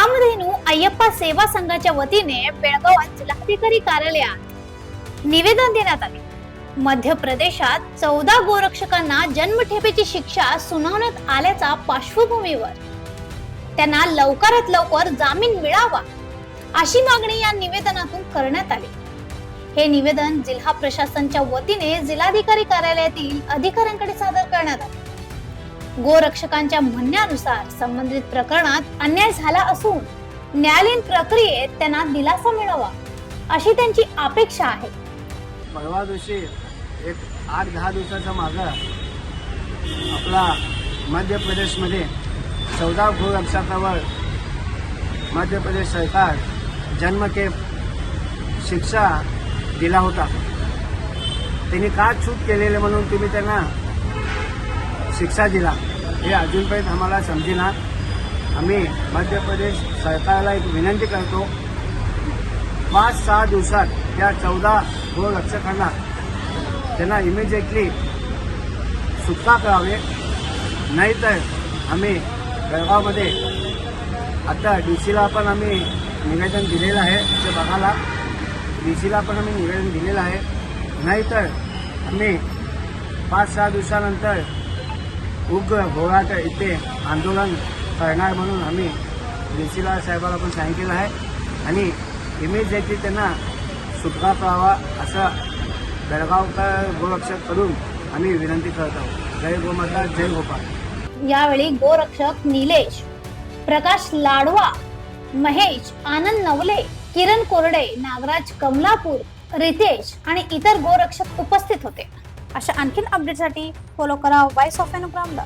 कामधेनू अय्यप्पा सेवा संघाच्या वतीने बेळगावात जिल्हाधिकारी कार्यालयात निवेदन देण्यात आले। मध्य प्रदेशात 14 गोरक्षकांना जन्मठेपेची शिक्षा सुनावण्यात आल्याच्या पार्श्वभूमीवर त्यांना लवकरात लवकर जामीन मिळावा अशी मागणी या निवेदनातून करण्यात आली। हे निवेदन जिल्हा प्रशासनाच्या वतीने जिल्हाधिकारी कार्यालयातील अधिकाऱ्यांकडे सादर करण्यात आले। गोरक्षकांच्या म्हणण्यानुसार संबंधित प्रकरणात अन्याय झाला असून न्यायालयीन प्रक्रियेत त्यांना दिलासा मिळावा अशी त्यांची अपेक्षा आहे। परवा दिवशी एक 8-10 दिवसाच्या मागे आपला मध्य प्रदेशमध्ये 14 गोरक्षकांवर मध्य प्रदेश सरकार जन्मठेप शिक्षा दिला होता। त्यांनी का चूक केलेले म्हणून तुम्ही त्यांना शिक्षा दिला हे अजूनपर्यंत आम्हाला समजेना। आम्ही मध्य प्रदेश सरकारला एक विनंती करतो, 5-6 दिवसात त्या 14 गोरक्षकांना त्यांना इमिजिएटली सुटका करावे, नाहीतर आम्ही बेळगावमध्ये आता डीसीला पण आम्ही निवेदन दिलेलं आहे। ते बघायला डीसीला पण आम्ही निवेदन दिलेलं आहे, नाहीतर आम्ही 5-6 दिवसानंतर उग्र घोळाट इथे आंदोलन करणार म्हणून आम्ही डीसीला साहेबाला पण सांगितलेलं आहे आणि इमिजिएटली त्यांना सुटका करावा असं बेळगावकर गोरक्षक करून आम्ही विनंती करत आहोत। जय गोमाता, जय गोपाळ। यावेळी गोरक्षक निलेश, प्रकाश लाडवा, महेश, आनंद नवले, किरण कोरडे, नागराज कमलापूर, रितेश आणि इतर गोरक्षक उपस्थित होते। अशा आणखीन अपडेटसाठी फॉलो करा वॉइस ऑफ अनुग्रामला।